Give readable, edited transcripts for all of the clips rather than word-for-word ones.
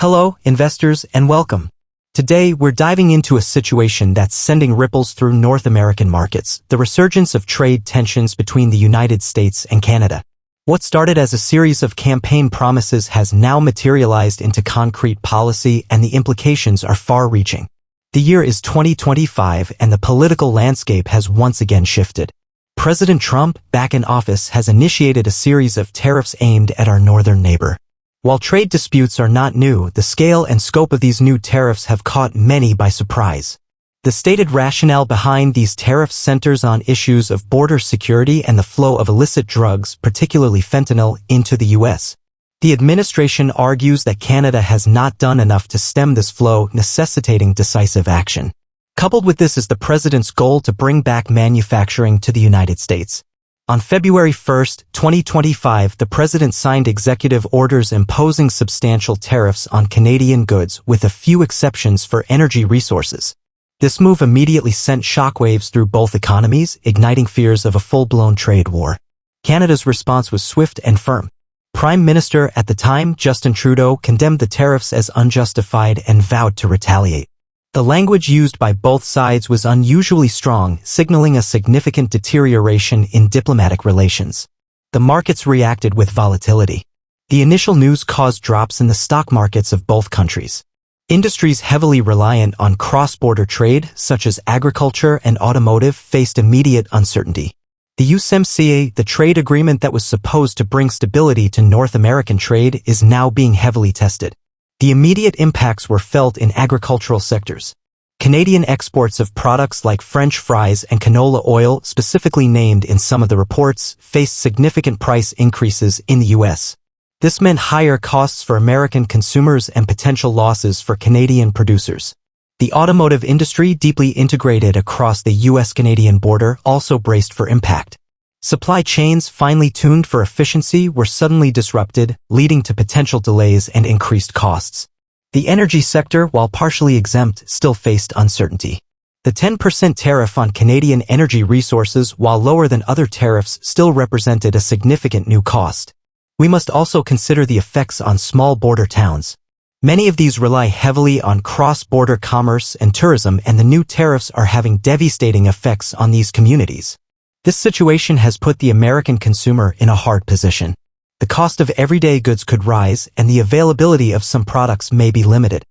Hello, investors, and welcome. Today, we're diving into a situation that's sending ripples through North American markets, the resurgence of trade tensions between the United States and Canada. What started as a series of campaign promises has now materialized into concrete policy, and the implications are far-reaching. The year is 2025, and the political landscape has once again shifted. President Trump, back in office, has initiated a series of tariffs aimed at our northern neighbor. While trade disputes are not new, the scale and scope of these new tariffs have caught many by surprise. The stated rationale behind these tariffs centers on issues of border security and the flow of illicit drugs, particularly fentanyl, into the U.S. The administration argues that Canada has not done enough to stem this flow, necessitating decisive action. Coupled with this is the president's goal to bring back manufacturing to the United States. On February 1, 2025, the president signed executive orders imposing substantial tariffs on Canadian goods, with a few exceptions for energy resources. This move immediately sent shockwaves through both economies, igniting fears of a full-blown trade war. Canada's response was swift and firm. Prime Minister at the time, Justin Trudeau, condemned the tariffs as unjustified and vowed to retaliate. The language used by both sides was unusually strong, signaling a significant deterioration in diplomatic relations. The markets reacted with volatility. The initial news caused drops in the stock markets of both countries. Industries heavily reliant on cross-border trade, such as agriculture and automotive, faced immediate uncertainty. The USMCA, the trade agreement that was supposed to bring stability to North American trade, is now being heavily tested. The immediate impacts were felt in agricultural sectors. Canadian exports of products like French fries and canola oil, specifically named in some of the reports, faced significant price increases in the U.S. This meant higher costs for American consumers and potential losses for Canadian producers. The automotive industry, deeply integrated across the U.S.-Canadian border, also braced for impact. Supply chains, finely tuned for efficiency, were suddenly disrupted, leading to potential delays and increased costs. The energy sector, while partially exempt, still faced uncertainty. The 10% tariff on Canadian energy resources, while lower than other tariffs, still represented a significant new cost. We must also consider the effects on small border towns. Many of these rely heavily on cross-border commerce and tourism, and the new tariffs are having devastating effects on these communities. This situation has put the American consumer in a hard position. The cost of everyday goods could rise, and the availability of some products may be limited.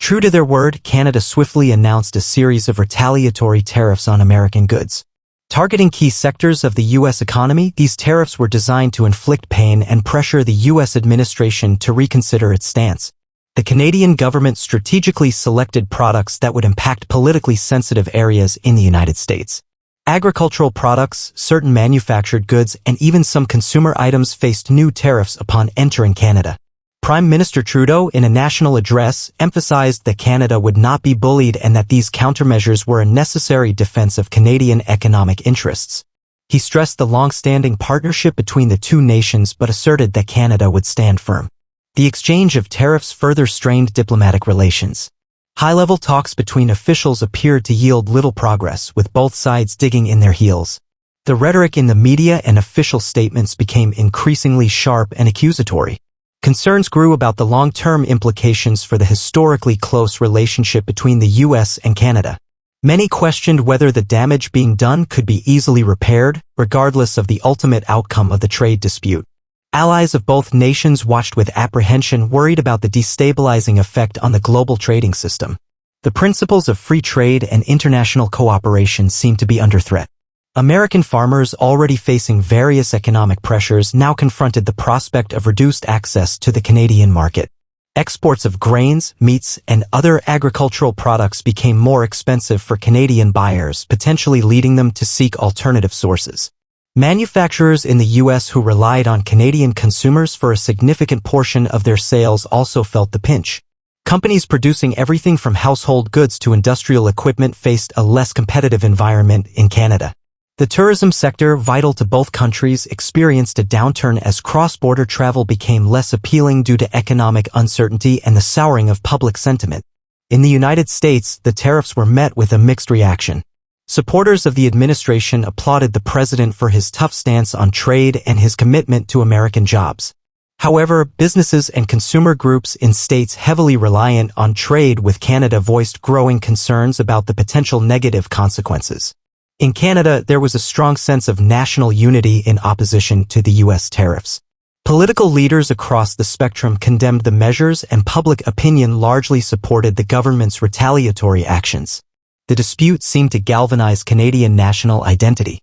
True to their word, Canada swiftly announced a series of retaliatory tariffs on American goods. Targeting key sectors of the U.S. economy, these tariffs were designed to inflict pain and pressure the U.S. administration to reconsider its stance. The Canadian government strategically selected products that would impact politically sensitive areas in the United States. Agricultural products, certain manufactured goods, and even some consumer items faced new tariffs upon entering Canada. Prime Minister Trudeau, in a national address, emphasized that Canada would not be bullied and that these countermeasures were a necessary defense of Canadian economic interests. He stressed the long-standing partnership between the two nations but asserted that Canada would stand firm. The exchange of tariffs further strained diplomatic relations. High-level talks between officials appeared to yield little progress, with both sides digging in their heels. The rhetoric in the media and official statements became increasingly sharp and accusatory. Concerns grew about the long-term implications for the historically close relationship between the U.S. and Canada. Many questioned whether the damage being done could be easily repaired, regardless of the ultimate outcome of the trade dispute. Allies of both nations watched with apprehension, worried about the destabilizing effect on the global trading system. The principles of free trade and international cooperation seemed to be under threat. American farmers, already facing various economic pressures, now confronted the prospect of reduced access to the Canadian market. Exports of grains, meats, and other agricultural products became more expensive for Canadian buyers, potentially leading them to seek alternative sources. Manufacturers in the U.S. who relied on Canadian consumers for a significant portion of their sales also felt the pinch. Companies producing everything from household goods to industrial equipment faced a less competitive environment in Canada. The tourism sector, vital to both countries, experienced a downturn as cross-border travel became less appealing due to economic uncertainty and the souring of public sentiment. In the United States, the tariffs were met with a mixed reaction. Supporters of the administration applauded the president for his tough stance on trade and his commitment to American jobs. However, businesses and consumer groups in states heavily reliant on trade with Canada voiced growing concerns about the potential negative consequences. In Canada, there was a strong sense of national unity in opposition to the U.S. tariffs. Political leaders across the spectrum condemned the measures, and public opinion largely supported the government's retaliatory actions. The dispute seemed to galvanize Canadian national identity.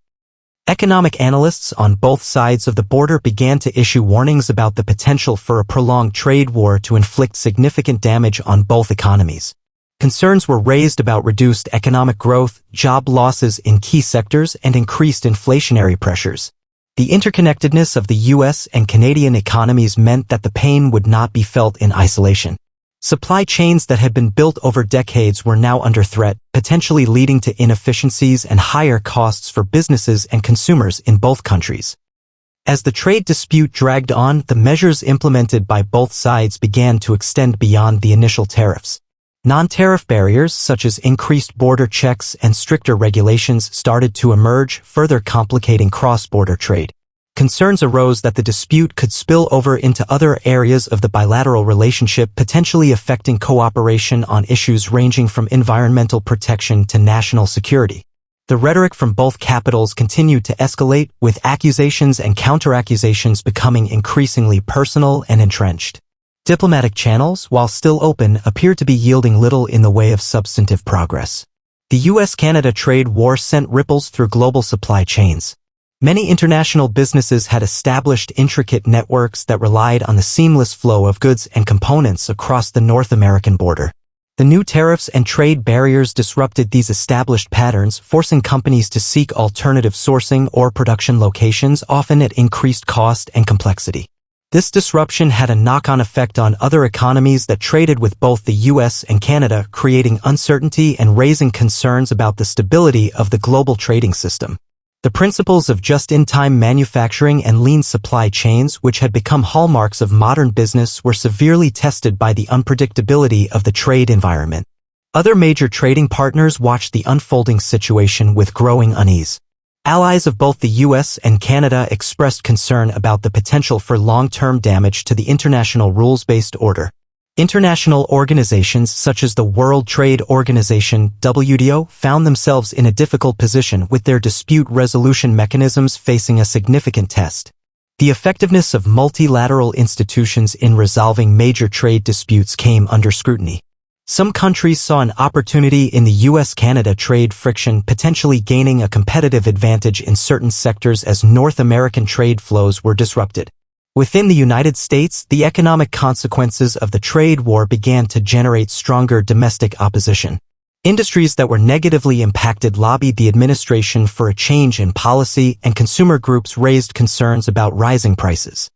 Economic analysts on both sides of the border began to issue warnings about the potential for a prolonged trade war to inflict significant damage on both economies. Concerns were raised about reduced economic growth, job losses in key sectors, and increased inflationary pressures. The interconnectedness of the U.S. and Canadian economies meant that the pain would not be felt in isolation. Supply chains that had been built over decades were now under threat, potentially leading to inefficiencies and higher costs for businesses and consumers in both countries. As the trade dispute dragged on, the measures implemented by both sides began to extend beyond the initial tariffs. Non-tariff barriers such as increased border checks and stricter regulations started to emerge, further complicating cross-border trade. Concerns arose that the dispute could spill over into other areas of the bilateral relationship, potentially affecting cooperation on issues ranging from environmental protection to national security. The rhetoric from both capitals continued to escalate, with accusations and counter-accusations becoming increasingly personal and entrenched. Diplomatic channels, while still open, appear to be yielding little in the way of substantive progress. The U.S.-Canada trade war sent ripples through global supply chains. Many international businesses had established intricate networks that relied on the seamless flow of goods and components across the North American border. The new tariffs and trade barriers disrupted these established patterns, forcing companies to seek alternative sourcing or production locations, often at increased cost and complexity. This disruption had a knock-on effect on other economies that traded with both the U.S. and Canada, creating uncertainty and raising concerns about the stability of the global trading system. The principles of just-in-time manufacturing and lean supply chains, which had become hallmarks of modern business, were severely tested by the unpredictability of the trade environment. Other major trading partners watched the unfolding situation with growing unease. Allies of both the U.S. and Canada expressed concern about the potential for long-term damage to the international rules-based order. International organizations such as the World Trade Organization (WTO) found themselves in a difficult position, with their dispute resolution mechanisms facing a significant test. The effectiveness of multilateral institutions in resolving major trade disputes came under scrutiny. Some countries saw an opportunity in the U.S.-Canada trade friction, potentially gaining a competitive advantage in certain sectors as North American trade flows were disrupted. Within the United States, the economic consequences of the trade war began to generate stronger domestic opposition. Industries that were negatively impacted lobbied the administration for a change in policy, and consumer groups raised concerns about rising prices.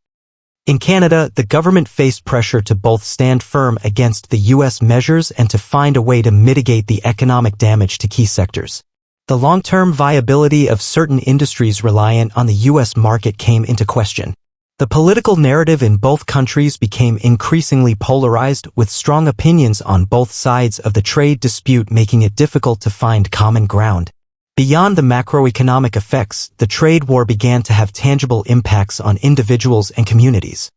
In Canada, the government faced pressure to both stand firm against the U.S. measures and to find a way to mitigate the economic damage to key sectors. The long-term viability of certain industries reliant on the U.S. market came into question. The political narrative in both countries became increasingly polarized, with strong opinions on both sides of the trade dispute making it difficult to find common ground. Beyond the macroeconomic effects, the trade war began to have tangible impacts on individuals and communities.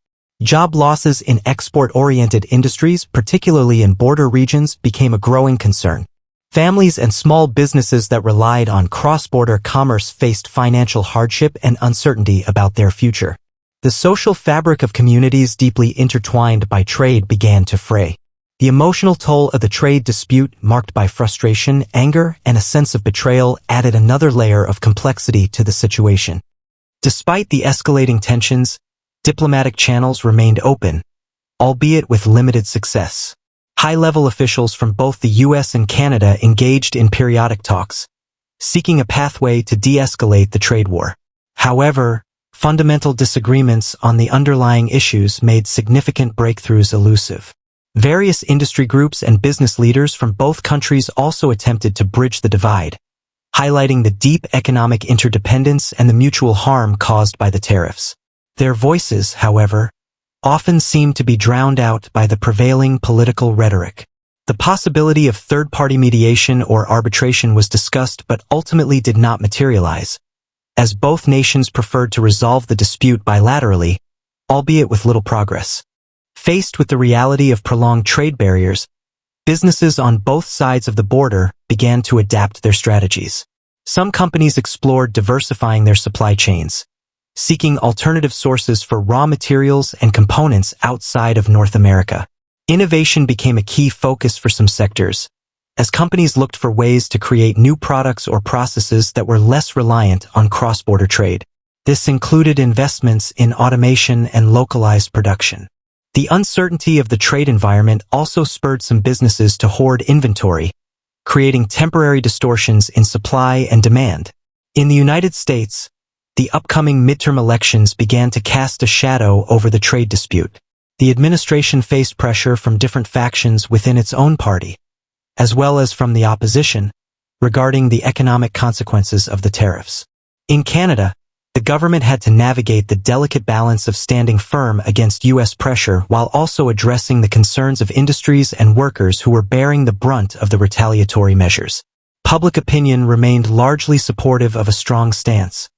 Job losses in export-oriented industries, particularly in border regions, became a growing concern. Families and small businesses that relied on cross-border commerce faced financial hardship and uncertainty about their future. The social fabric of communities deeply intertwined by trade began to fray. The emotional toll of the trade dispute, marked by frustration, anger, and a sense of betrayal, added another layer of complexity to the situation. Despite the escalating tensions, diplomatic channels remained open, albeit with limited success. High-level officials from both the U.S. and Canada engaged in periodic talks, seeking a pathway to de-escalate the trade war. However, fundamental disagreements on the underlying issues made significant breakthroughs elusive. Various industry groups and business leaders from both countries also attempted to bridge the divide, highlighting the deep economic interdependence and the mutual harm caused by the tariffs. Their voices, however, often seemed to be drowned out by the prevailing political rhetoric. The possibility of third-party mediation or arbitration was discussed but ultimately did not materialize. As both nations preferred to resolve the dispute bilaterally, albeit with little progress. Faced with the reality of prolonged trade barriers, businesses on both sides of the border began to adapt their strategies. Some companies explored diversifying their supply chains, seeking alternative sources for raw materials and components outside of North America. Innovation became a key focus for some sectors, as companies looked for ways to create new products or processes that were less reliant on cross-border trade. This included investments in automation and localized production. The uncertainty of the trade environment also spurred some businesses to hoard inventory, creating temporary distortions in supply and demand. In the United States, the upcoming midterm elections began to cast a shadow over the trade dispute. The administration faced pressure from different factions within its own party, as well as from the opposition, regarding the economic consequences of the tariffs. In Canada, the government had to navigate the delicate balance of standing firm against U.S. pressure while also addressing the concerns of industries and workers who were bearing the brunt of the retaliatory measures. Public opinion remained largely supportive of a strong stance,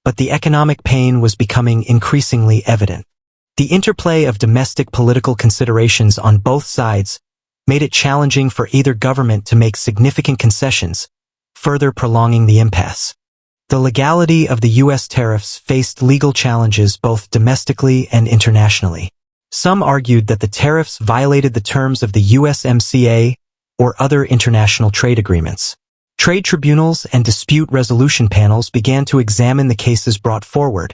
but the economic pain was becoming increasingly evident. The interplay of domestic political considerations on both sides made it challenging for either government to make significant concessions, further prolonging the impasse. The legality of the U.S. tariffs faced legal challenges both domestically and internationally. Some argued that the tariffs violated the terms of the USMCA or other international trade agreements. Trade tribunals and dispute resolution panels began to examine the cases brought forward,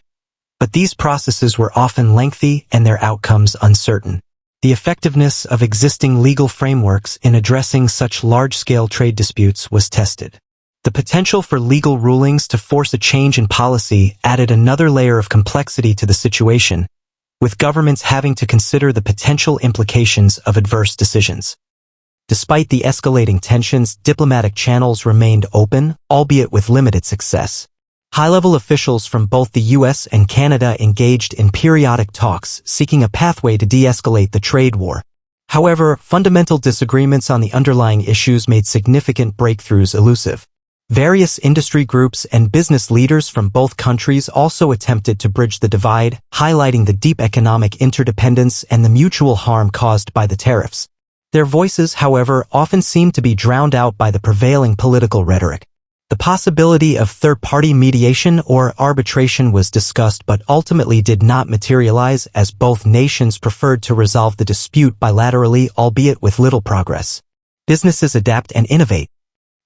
but these processes were often lengthy and their outcomes uncertain. The effectiveness of existing legal frameworks in addressing such large-scale trade disputes was tested. The potential for legal rulings to force a change in policy added another layer of complexity to the situation, with governments having to consider the potential implications of adverse decisions. Despite the escalating tensions, diplomatic channels remained open, albeit with limited success. High-level officials from both the U.S. and Canada engaged in periodic talks seeking a pathway to de-escalate the trade war. However, fundamental disagreements on the underlying issues made significant breakthroughs elusive. Various industry groups and business leaders from both countries also attempted to bridge the divide, highlighting the deep economic interdependence and the mutual harm caused by the tariffs. Their voices, however, often seemed to be drowned out by the prevailing political rhetoric. The possibility of third-party mediation or arbitration was discussed but ultimately did not materialize as both nations preferred to resolve the dispute bilaterally, albeit with little progress. Businesses adapt and innovate.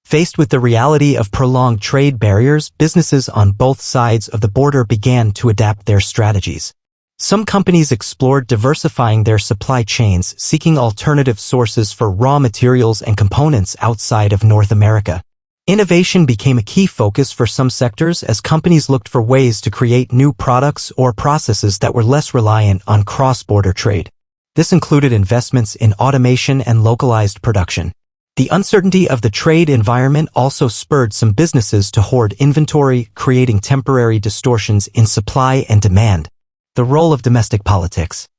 Faced with the reality of prolonged trade barriers, businesses on both sides of the border began to adapt their strategies. Some companies explored diversifying their supply chains, seeking alternative sources for raw materials and components outside of North America. Innovation became a key focus for some sectors as companies looked for ways to create new products or processes that were less reliant on cross-border trade. This included investments in automation and localized production. The uncertainty of the trade environment also spurred some businesses to hoard inventory, creating temporary distortions in supply and demand. The role of domestic politics.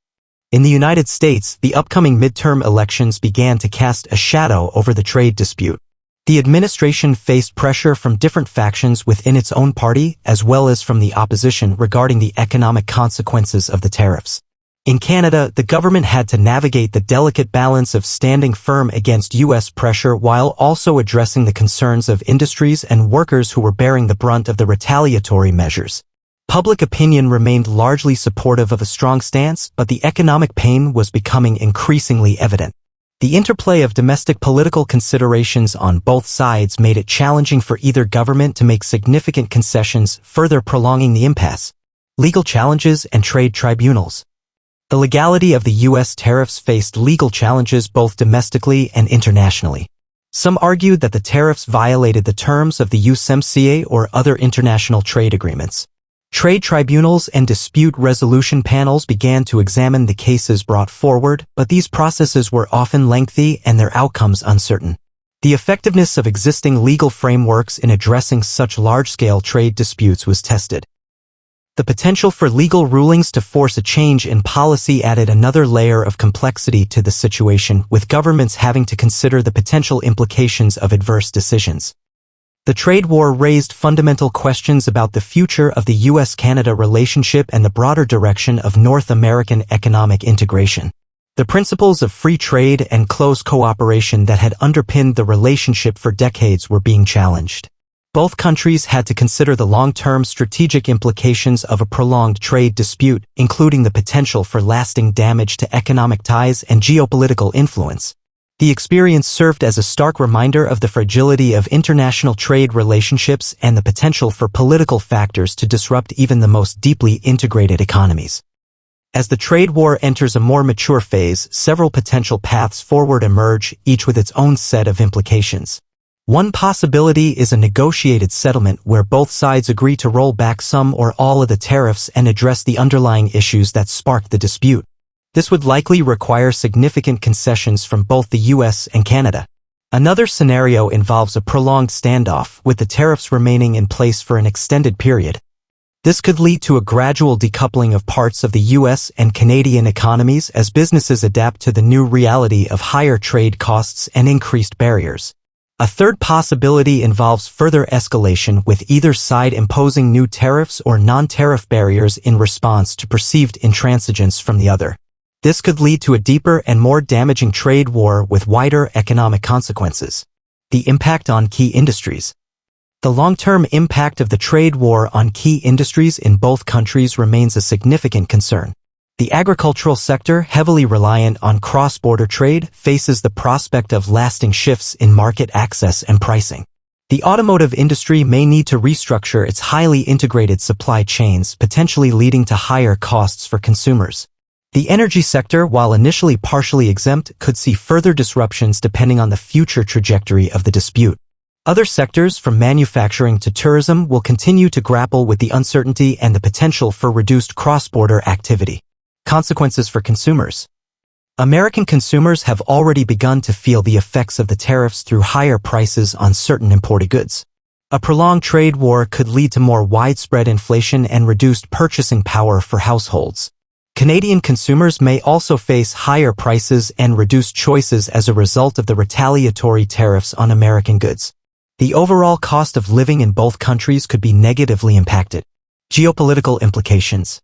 In the United States, the upcoming midterm elections began to cast a shadow over the trade dispute. The administration faced pressure from different factions within its own party as well as from the opposition regarding the economic consequences of the tariffs. In Canada, the government had to navigate the delicate balance of standing firm against U.S. pressure while also addressing the concerns of industries and workers who were bearing the brunt of the retaliatory measures. Public opinion remained largely supportive of a strong stance, but the economic pain was becoming increasingly evident. The interplay of domestic political considerations on both sides made it challenging for either government to make significant concessions, further prolonging the impasse. Legal challenges and trade tribunals. The legality of the U.S. tariffs faced legal challenges both domestically and internationally. Some argued that the tariffs violated the terms of the USMCA or other international trade agreements. Trade tribunals and dispute resolution panels began to examine the cases brought forward, but these processes were often lengthy and their outcomes uncertain. The effectiveness of existing legal frameworks in addressing such large-scale trade disputes was tested. The potential for legal rulings to force a change in policy added another layer of complexity to the situation, with governments having to consider the potential implications of adverse decisions. The trade war raised fundamental questions about the future of the U.S.-Canada relationship and the broader direction of North American economic integration. The principles of free trade and close cooperation that had underpinned the relationship for decades were being challenged. Both countries had to consider the long-term strategic implications of a prolonged trade dispute, including the potential for lasting damage to economic ties and geopolitical influence. The experience served as a stark reminder of the fragility of international trade relationships and the potential for political factors to disrupt even the most deeply integrated economies. As the trade war enters a more mature phase, several potential paths forward emerge, each with its own set of implications. One possibility is a negotiated settlement where both sides agree to roll back some or all of the tariffs and address the underlying issues that sparked the dispute. This would likely require significant concessions from both the U.S. and Canada. Another scenario involves a prolonged standoff, with the tariffs remaining in place for an extended period. This could lead to a gradual decoupling of parts of the U.S. and Canadian economies as businesses adapt to the new reality of higher trade costs and increased barriers. A third possibility involves further escalation, with either side imposing new tariffs or non-tariff barriers in response to perceived intransigence from the other. This could lead to a deeper and more damaging trade war with wider economic consequences. The impact on key industries. The long-term impact of the trade war on key industries in both countries remains a significant concern. The agricultural sector, heavily reliant on cross-border trade, faces the prospect of lasting shifts in market access and pricing. The automotive industry may need to restructure its highly integrated supply chains, potentially leading to higher costs for consumers. The energy sector, while initially partially exempt, could see further disruptions depending on the future trajectory of the dispute. Other sectors, from manufacturing to tourism, will continue to grapple with the uncertainty and the potential for reduced cross-border activity. Consequences for consumers. American consumers have already begun to feel the effects of the tariffs through higher prices on certain imported goods. A prolonged trade war could lead to more widespread inflation and reduced purchasing power for households. Canadian consumers may also face higher prices and reduced choices as a result of the retaliatory tariffs on American goods. The overall cost of living in both countries could be negatively impacted. Geopolitical implications.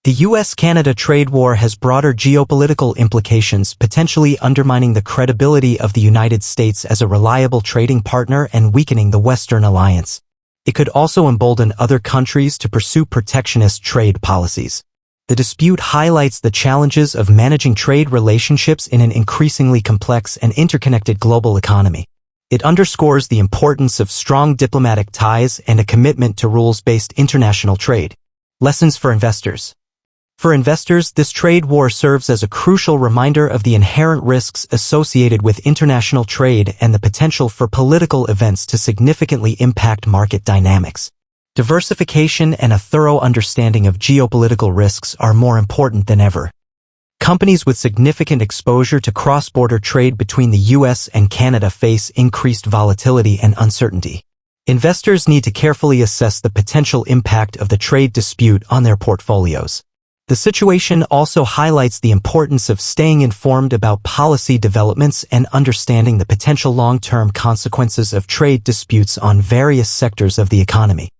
The U.S.-Canada trade war has broader geopolitical implications, potentially undermining the credibility of the United States as a reliable trading partner and weakening the Western alliance. It could also embolden other countries to pursue protectionist trade policies. The dispute highlights the challenges of managing trade relationships in an increasingly complex and interconnected global economy. It underscores the importance of strong diplomatic ties and a commitment to rules-based international trade. Lessons for investors. For investors, this trade war serves as a crucial reminder of the inherent risks associated with international trade and the potential for political events to significantly impact market dynamics. Diversification and a thorough understanding of geopolitical risks are more important than ever. Companies with significant exposure to cross-border trade between the U.S. and Canada face increased volatility and uncertainty. Investors need to carefully assess the potential impact of the trade dispute on their portfolios. The situation also highlights the importance of staying informed about policy developments and understanding the potential long-term consequences of trade disputes on various sectors of the economy.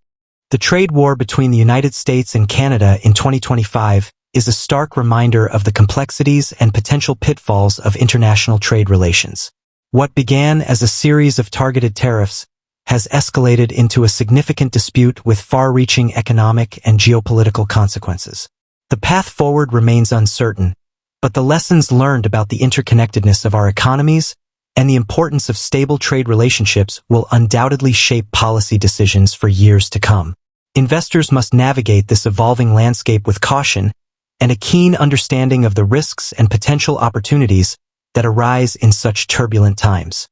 The trade war between the United States and Canada in 2025 is a stark reminder of the complexities and potential pitfalls of international trade relations. What began as a series of targeted tariffs has escalated into a significant dispute with far-reaching economic and geopolitical consequences. The path forward remains uncertain, but the lessons learned about the interconnectedness of our economies and the importance of stable trade relationships will undoubtedly shape policy decisions for years to come. Investors must navigate this evolving landscape with caution and a keen understanding of the risks and potential opportunities that arise in such turbulent times.